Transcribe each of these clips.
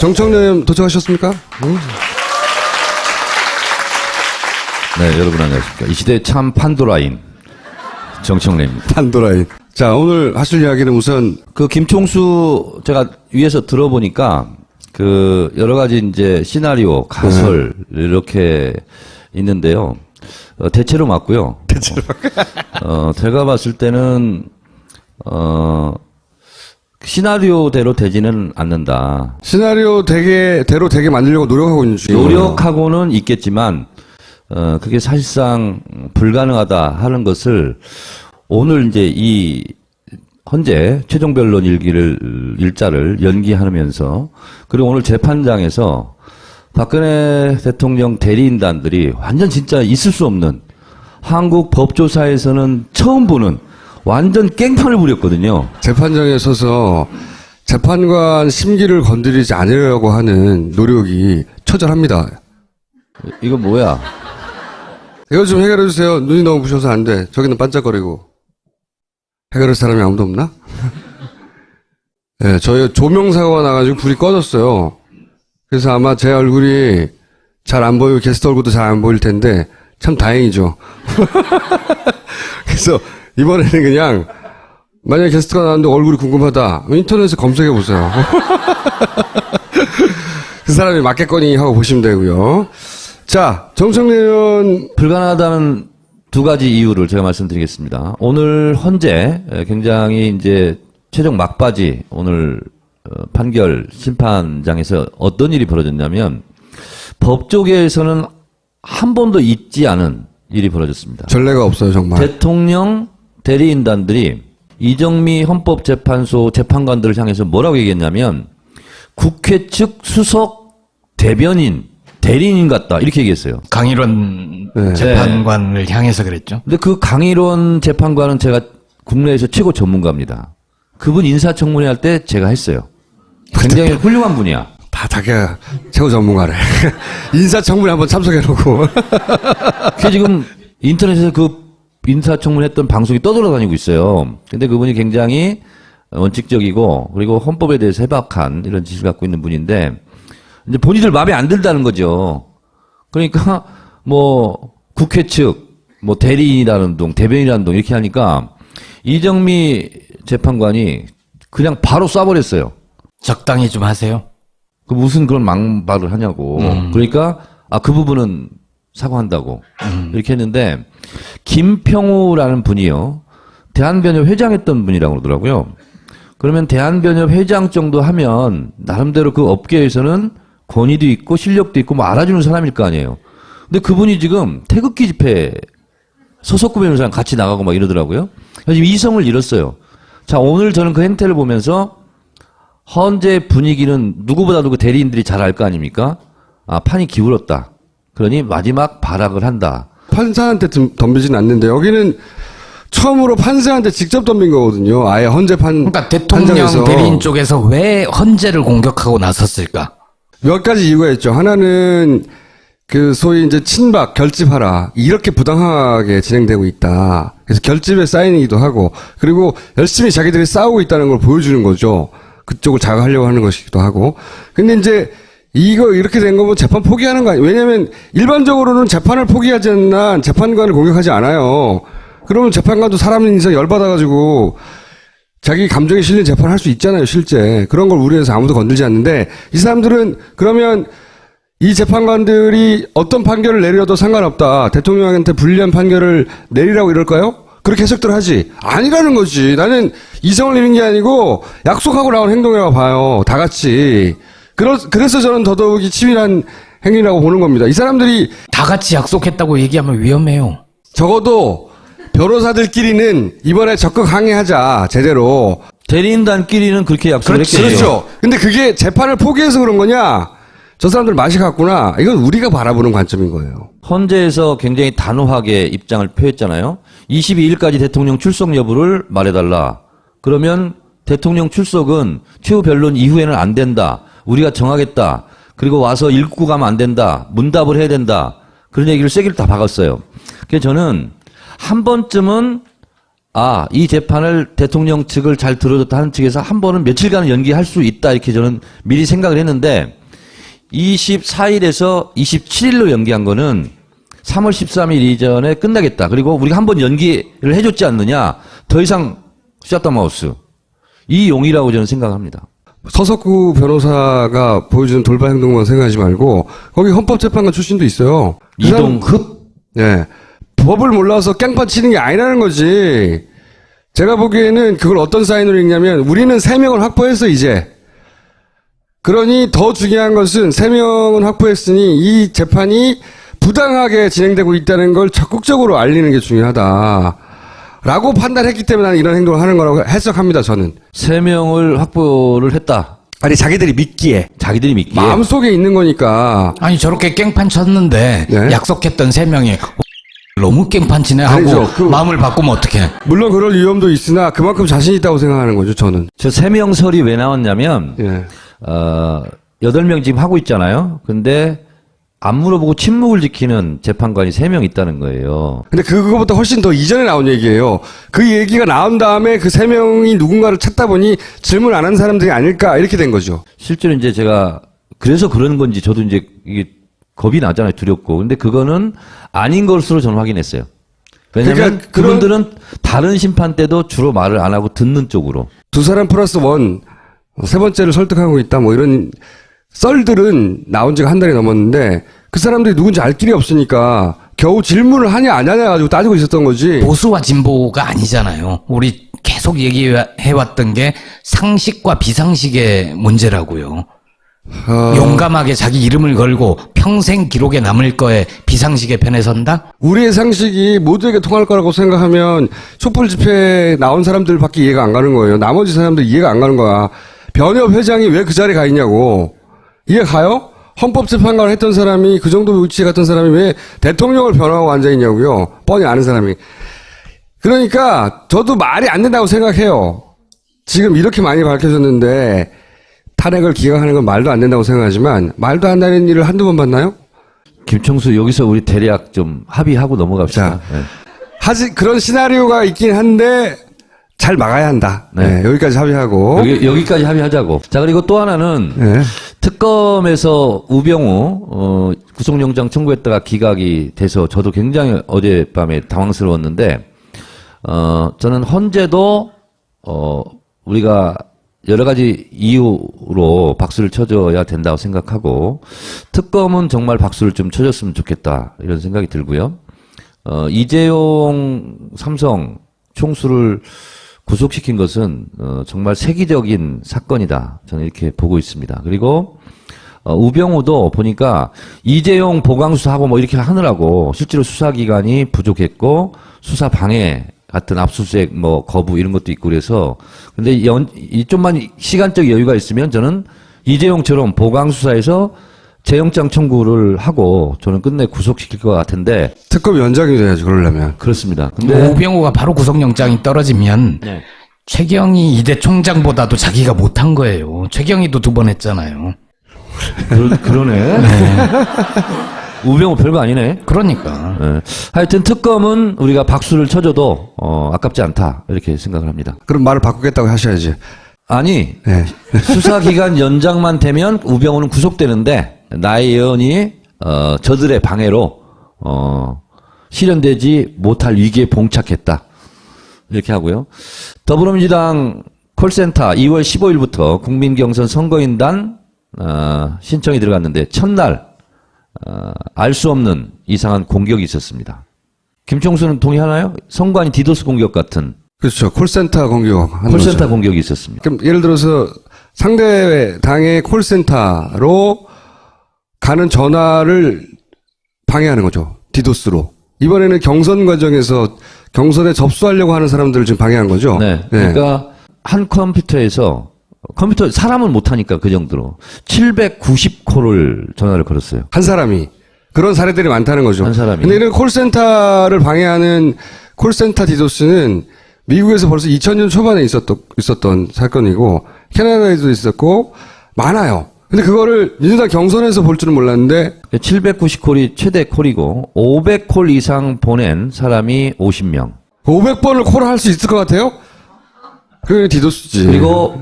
정청래 도착하셨습니까? 네, 여러분 안녕하십니까. 이 시대 참 판도라인 정청래입니다. 판도라인. 자, 오늘 하실 이야기는 우선 그 김총수 제가 위에서 들어보니까 그 여러 가지 이제 시나리오, 가설 이렇게 있는데요. 대체로 맞고요. 대체로. 제가 봤을 때는 시나리오대로 되지는 않는다. 시나리오대로 되게 만들려고 노력하고 있는 중이에요. 노력하고는 있겠지만 그게 사실상 불가능하다 하는 것을 오늘 이제 이 헌재 최종 변론 일자를 연기하면서 그리고 오늘 재판장에서 박근혜 대통령 대리인단들이 완전 진짜 있을 수 없는 한국 법조사에서는 처음 보는 완전 깽판을 부렸거든요. 재판장에 서서 재판관 심기를 건드리지 않으려고 하는 노력이 처절합니다. 이거 뭐야? 이거 좀 해결해 주세요. 눈이 너무 부셔서 안 돼. 저기는 반짝거리고. 해결할 사람이 아무도 없나? 네, 저희 조명사고가 나가지고 불이 꺼졌어요. 그래서 아마 제 얼굴이 잘 안 보이고 게스트 얼굴도 잘 안 보일 텐데 참 다행이죠. 그래서 이번에는 그냥 만약에 게스트가 나왔는데 얼굴이 궁금하다. 인터넷에 검색해 보세요. 그 사람이 맞겠거니 하고 보시면 되고요. 자, 정청래 의원. 불가능하다는 두 가지 이유를 제가 말씀드리겠습니다. 오늘 헌재 굉장히 이제 최종 막바지 오늘 판결 심판장에서 어떤 일이 벌어졌냐면 법조계에서는 한 번도 있지 않은 일이 벌어졌습니다. 전례가 없어요, 정말. 대통령 대리인단들이 이정미 헌법재판소 재판관들을 향해서 뭐라고 얘기했냐면 국회 측 수석 대변인 대리인 같다 이렇게 얘기했어요. 강일원 네. 재판관을 향해서 그랬죠. 근데 그 강일원 재판관은 제가 국내에서 최고 전문가입니다. 그분 인사청문회 할 때 제가 했어요. 굉장히 훌륭한 분이야. 다 자기가 최고 전문가래. 인사청문회 한번 참석해놓고. 그게 지금 인터넷에서 그 인사청문회 했던 방송이 떠돌아다니고 있어요. 근데 그분이 굉장히 원칙적이고 그리고 헌법에 대해서 해박한 이런 지식을 갖고 있는 분인데 이제 본인들 마음에 안 들다는 거죠. 그러니까 뭐 국회 측 뭐 대리인이라는 동 대변인이라는 동 이렇게 하니까 이정미 재판관이 그냥 바로 쏴버렸어요. 적당히 좀 하세요. 그 무슨 그런 망발을 하냐고. 그러니까 그 부분은 사과한다고 이렇게 했는데 김평우라는 분이요. 대한변협 회장했던 분이라고 그러더라고요. 그러면 대한변협 회장 정도 하면 나름대로 그 업계에서는 권위도 있고 실력도 있고 뭐 알아주는 사람일 거 아니에요. 근데 그분이 지금 태극기 집회 서석구 변호사랑 같이 나가고 막 이러더라고요. 지금 이성을 잃었어요. 자, 오늘 저는 그 행태를 보면서 헌재 분위기는 누구보다도 그 대리인들이 잘 알 거 아닙니까? 판이 기울었다. 그러니 마지막 발악을 한다. 판사한테 덤비진 않는데 여기는 처음으로 판사한테 직접 덤빈 거거든요. 아예 헌재 그러니까 대통령 판장에서. 대리인 쪽에서 왜 헌재를 공격하고 나섰을까? 몇 가지 이유가 있죠. 하나는 그 소위 이제 친박 결집하라 이렇게 부당하게 진행되고 있다. 그래서 결집에 사인이기도 하고 그리고 열심히 자기들이 싸우고 있다는 걸 보여주는 거죠. 그쪽을 자극하려고 하는 것이기도 하고. 근데 이제 이거 이렇게 된 거면 재판 포기하는 거 아니에요. 왜냐하면 일반적으로는 재판을 포기하지 않나 재판관을 공격하지 않아요. 그러면 재판관도 사람 인상 열받아가지고 자기 감정에 실린 재판을 할 수 있잖아요, 실제. 그런 걸 우려해서 아무도 건들지 않는데 이 사람들은 그러면 이 재판관들이 어떤 판결을 내려도 상관없다. 대통령한테 불리한 판결을 내리라고 이럴까요? 그렇게 해석들 하지. 아니라는 거지. 나는 이성을 잃은 게 아니고 약속하고 나온 행동이라고 봐요. 다 같이. 그래서 저는 더더욱이 치밀한 행위라고 보는 겁니다. 이 사람들이 다 같이 약속했다고 얘기하면 위험해요. 적어도 변호사들끼리는 이번에 적극 항의하자. 제대로. 대리인단끼리는 그렇게 약속을 했겠죠. 그렇죠. 근데 그게 재판을 포기해서 그런 거냐? 저 사람들 맛이 갔구나. 이건 우리가 바라보는 관점인 거예요. 헌재에서 굉장히 단호하게 입장을 표했잖아요. 22일까지 대통령 출석 여부를 말해달라. 그러면 대통령 출석은 최후 변론 이후에는 안 된다. 우리가 정하겠다. 그리고 와서 읽고 가면 안 된다. 문답을 해야 된다. 그런 얘기를 세기를 다 박았어요. 그래서 저는 한 번쯤은 이 재판을 대통령 측을 잘 들어줬다 하는 측에서 한 번은 며칠간은 연기할 수 있다 이렇게 저는 미리 생각을 했는데 24일에서 27일로 연기한 거는 3월 13일 이전에 끝나겠다. 그리고 우리가 한 번 연기를 해줬지 않느냐. 더 이상 셧다마우스. 이 용이라고 저는 생각합니다. 서석구 변호사가 보여주는 돌발 행동만 생각하지 말고 거기 헌법재판관 출신도 있어요. 그 사람- 이동흡? 예. 법을 몰라서 깽판 치는 게 아니라는 거지. 제가 보기에는 그걸 어떤 사인으로 읽냐면 우리는 3명을 확보했어 이제. 그러니 더 중요한 것은 3명은 확보했으니 이 재판이 부당하게 진행되고 있다는 걸 적극적으로 알리는 게 중요하다. 라고 판단했기 때문에 나는 이런 행동을 하는 거라고 해석합니다, 저는. 3명을 확보를 했다. 아니, 자기들이 믿기에. 자기들이 믿기에. 마음속에 있는 거니까. 아니 저렇게 깽판 쳤는데 네. 약속했던 3명이 너무 깽판 치네 하고 아니죠. 마음을 바꾸면 어떡해. 물론 그럴 위험도 있으나 그만큼 자신 있다고 생각하는 거죠, 저는. 저 3명설이 왜 나왔냐면, 예. 8명 지금 하고 있잖아요. 근데 안 물어보고 침묵을 지키는 재판관이 3명 있다는 거예요. 근데 그거보다 훨씬 더 이전에 나온 얘기예요. 그 얘기가 나온 다음에 그 3명이 누군가를 찾다 보니 질문 안 한 사람들이 아닐까 이렇게 된 거죠. 실제로 이제 제가 그래서 그런 건지 저도 이제 이게 겁이 나잖아요. 두렵고. 근데 그거는 아닌 것으로 저는 확인했어요. 왜냐면 그러니까 그분들은 다른 심판 때도 주로 말을 안 하고 듣는 쪽으로. 2사람 플러스 1, 세 번째를 설득하고 있다 뭐 이런 썰들은 나온 지가 한 달이 넘었는데 그 사람들이 누군지 알 길이 없으니까 겨우 질문을 하냐 안 하냐 가지고 따지고 있었던 거지. 보수와 진보가 아니잖아요. 우리 계속 얘기해왔던 게 상식과 비상식의 문제라고요. 용감하게 자기 이름을 걸고 평생 기록에 남을 거에 비상식의 편에 선다? 우리의 상식이 모두에게 통할 거라고 생각하면 촛불 집회에 나온 사람들밖에 이해가 안 가는 거예요. 나머지 사람들 이해가 안 가는 거야. 변협 회장이 왜 그 자리에 가 있냐고. 이해 가요? 헌법재판관을 했던 사람이 그 정도 위치에 갔던 사람이 왜 대통령을 변호하고 앉아 있냐고요. 뻔히 아는 사람이. 그러니까 저도 말이 안 된다고 생각해요. 지금 이렇게 많이 밝혀졌는데 탄핵을 기각하는 건 말도 안 된다고 생각하지만 말도 안 되는 일을 한두 번 봤나요? 김총수 여기서 우리 대략 좀 합의하고 넘어갑시다. 자, 네. 그런 시나리오가 있긴 한데 잘 막아야 한다. 네. 네, 여기까지 합의하고. 여기까지 합의하자고. 자, 그리고 또 하나는 네. 특검에서 우병우 구속영장 청구했다가 기각이 돼서 저도 굉장히 어젯밤에 당황스러웠는데 저는 헌재도 우리가 여러 가지 이유로 박수를 쳐줘야 된다고 생각하고 특검은 정말 박수를 좀 쳐줬으면 좋겠다 이런 생각이 들고요. 이재용 삼성 총수를 구속시킨 것은 정말 세계적인 사건이다. 저는 이렇게 보고 있습니다. 그리고 우병우도 보니까 이재용 보강수사하고 뭐 이렇게 하느라고 실제로 수사기관이 부족했고 수사 방해 같은 압수수색 뭐 거부 이런 것도 있고 그래서 근데 이 좀만 시간적 여유가 있으면 저는 이재용처럼 보강수사에서 재영장 청구를 하고 저는 끝내 구속시킬 것 같은데 특검 연장이 돼야지 그러려면. 그렇습니다. 근데 오병우가 바로 구속영장이 떨어지면 네. 최경희 이대 총장보다도 자기가 못한 거예요. 최경희도 2번 했잖아요. 그러네. 우병우 별거 아니네. 그러니까. 네. 하여튼 특검은 우리가 박수를 쳐줘도 아깝지 않다 이렇게 생각을 합니다. 그럼 말을 바꾸겠다고 하셔야지. 아니 네. 수사기간 연장만 되면 우병우는 구속되는데 나의 예언이 저들의 방해로 실현되지 못할 위기에 봉착했다 이렇게 하고요. 더불어민주당 콜센터 2월 15일부터 국민경선 선거인단 신청이 들어갔는데 첫날 알 수 없는 이상한 공격이 있었습니다. 김총수는 동의하나요? 선관위 디도스 공격 같은 그렇죠. 콜센터 공격. 콜센터 공격이 있었습니다. 그럼 예를 들어서 상대 당의 콜센터로 가는 전화를 방해하는 거죠. 디도스로. 이번에는 경선 과정에서 경선에 접수하려고 하는 사람들을 지금 방해한 거죠. 네. 그러니까 한 컴퓨터 사람은 못하니까 그 정도로 790콜을 전화를 걸었어요. 한 사람이. 그런 사례들이 많다는 거죠. 한 사람이. 근데 이런 콜센터를 방해하는 콜센터 디도스는 미국에서 벌써 2000년 초반에 있었던 사건이고 캐나다에도 있었고 많아요. 근데 그거를 민주당 경선에서 볼 줄은 몰랐는데 790콜이 최대 콜이고 500콜 이상 보낸 사람이 50명. 500번을 콜을 할 수 있을 것 같아요? 그게 디도스지. 그리고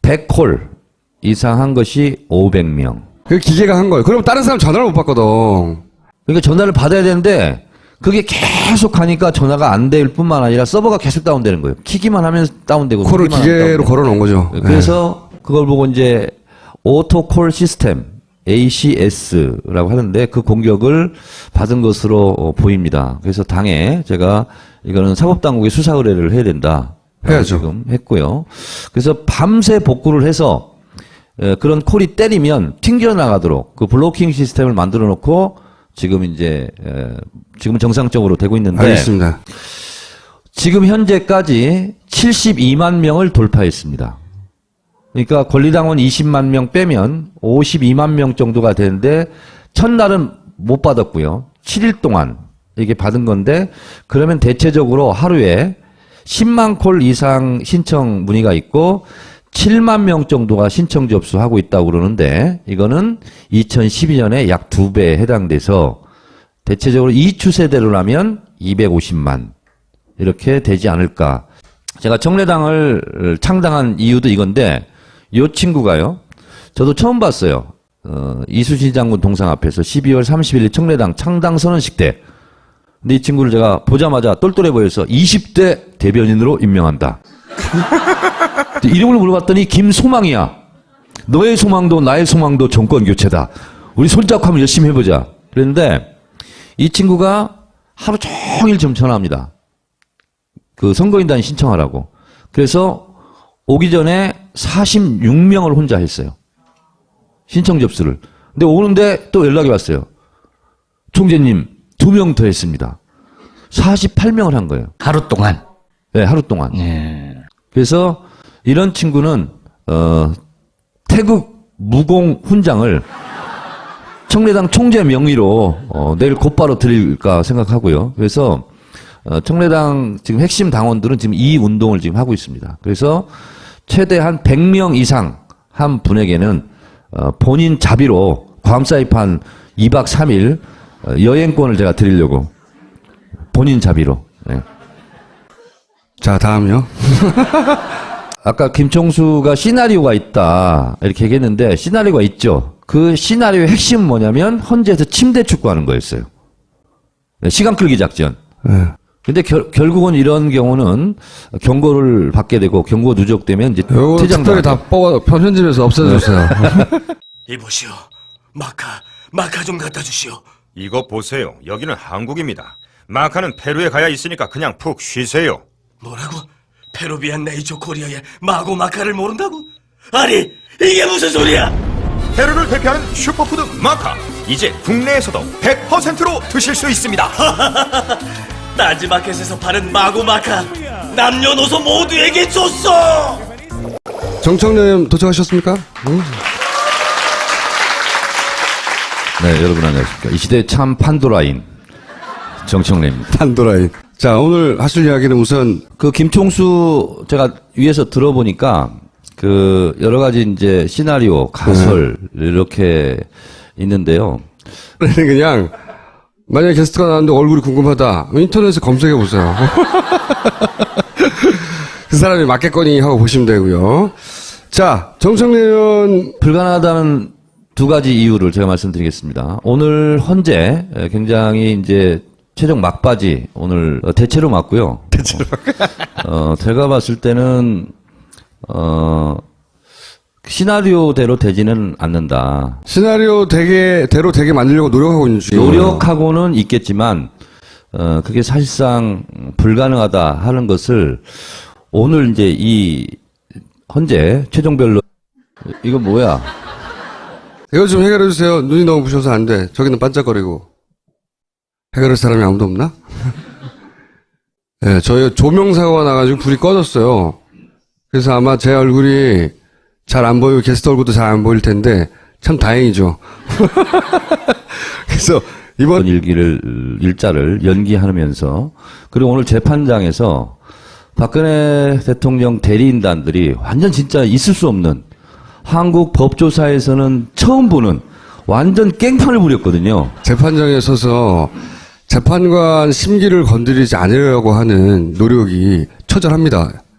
100콜 이상 한 것이 500명. 그 기계가 한 거예요. 그럼 다른 사람 전화를 못 받거든. 그러니까 전화를 받아야 되는데 그게 계속 하니까 전화가 안 될 뿐만 아니라 서버가 계속 다운되는 거예요. 키기만 하면 다운되고. 콜을 키기만 하면 기계로 다운되고. 걸어 놓은 거죠. 그래서 그걸 보고 이제 오토콜 시스템 ACS라고 하는데 그 공격을 받은 것으로 보입니다. 그래서 당에 제가 이거는 사법당국에 수사 의뢰를 해야 된다. 해야죠. 지금 했고요. 그래서 밤새 복구를 해서 그런 콜이 때리면 튕겨나가도록 그 블로킹 시스템을 만들어 놓고 지금 이제 지금 정상적으로 되고 있는데 알겠습니다. 지금 현재까지 72만 명을 돌파했습니다. 그러니까 권리당원 20만 명 빼면 52만 명 정도가 되는데 첫날은 못 받았고요. 7일 동안 이게 받은 건데 그러면 대체적으로 하루에 10만 콜 이상 신청 문의가 있고 7만 명 정도가 신청 접수하고 있다고 그러는데 이거는 2012년에 약 2배에 해당돼서 대체적으로 이 추세대로라면 250만 이렇게 되지 않을까. 제가 정례당을 창당한 이유도 이건데 이 친구가요. 저도 처음 봤어요. 이수진 장군 동상 앞에서 12월 30일 정례당 창당 선언식 때. 근데 이 친구를 제가 보자마자 똘똘해 보여서 20대 대변인으로 임명한다. 이름을 물어봤더니 김소망이야. 너의 소망도 나의 소망도 정권 교체다. 우리 손잡고 한번 열심히 해보자. 그랬는데 이 친구가 하루 종일 좀 전화합니다. 그 선거인단 신청하라고. 그래서 오기 전에 46명을 혼자 했어요. 신청 접수를. 근데 오는데 또 연락이 왔어요. 총재님 2명 더 했습니다. 48명을 한 거예요. 하루 동안. 네, 하루 동안. 예. 그래서 이런 친구는 태극 무공 훈장을 청래당 총재 명의로 내일 곧바로 드릴까 생각하고요. 그래서 청래당 지금 핵심 당원들은 지금 이 운동을 지금 하고 있습니다. 그래서 최대한 100명 이상 한 분에게는 본인 자비로 괌 사이판 2박 3일 여행권을 제가 드리려고 본인 자비로. 네. 자, 다음요. 아까 김총수가 시나리오가 있다 이렇게 얘기했는데 시나리오가 있죠. 그 시나리오의 핵심은 뭐냐면 헌재에서 침대 축구하는 거였어요. 네, 시간 끌기 작전. 네. 근데 결국은 이런 경우는 경고를 받게 되고 경고 누적되면 이제 요거 퇴장 특별히 다 뽑아 편집에서 없애주세요. 이보시오. 마카 좀 갖다 주시오. 이거 보세요. 여기는 한국입니다. 마카는 페루에 가야 있으니까 그냥 푹 쉬세요. 뭐라고? 페루비안 네이처 코리아의 마고 마카를 모른다고? 아니, 이게 무슨 소리야? 페루를 대표하는 슈퍼푸드 마카. 이제 국내에서도 100%로 드실 수 있습니다. 딴지마켓에서 파는 마고 마카 남녀노소 모두에게 줬어. 정청래 도착하셨습니까? 네, 여러분 안녕하십니까. 이 시대의 참 판도라인 정청래입니다. 판도라인. 자, 오늘 하실 이야기는 우선 그 김총수 제가 위에서 들어보니까 그 여러 가지 이제 시나리오, 가설 이렇게 있는데요. 그냥 만약에 게스트가 나왔는데 얼굴이 궁금하다. 인터넷에 검색해 보세요. 그 사람이 맞겠거니 하고 보시면 되고요. 자, 정청래 의원 불가능하다는 두 가지 이유를 제가 말씀드리겠습니다. 오늘 헌재 굉장히 이제 최종 막바지 오늘 대체로 맞고요. 대체로. 제가 봤을 때는 시나리오대로 되지는 않는다. 시나리오 대로 되게 만들려고 노력하고 있는 중이에요. 노력하고는 있겠지만 그게 사실상 불가능하다 하는 것을 오늘 이제 이 헌재 최종 변론 이거 뭐야? 이거 좀 해결해 주세요. 눈이 너무 부셔서 안 돼. 저기는 반짝거리고. 해결할 사람이 아무도 없나? 네, 저희 조명사고가 나가지고 불이 꺼졌어요. 그래서 아마 제 얼굴이 잘 안 보이고 게스트 얼굴도 잘 안 보일 텐데 참 다행이죠. 그래서 이번 일자를 연기하면서 그리고 오늘 재판장에서 박근혜 대통령 대리인단들이 완전 진짜 있을 수 없는 한국 법조사에서는 처음 보는 완전 깽판을 부렸거든요. 재판장에 서서 재판관 심기를 건드리지 않으려고 하는 노력이 처절합니다.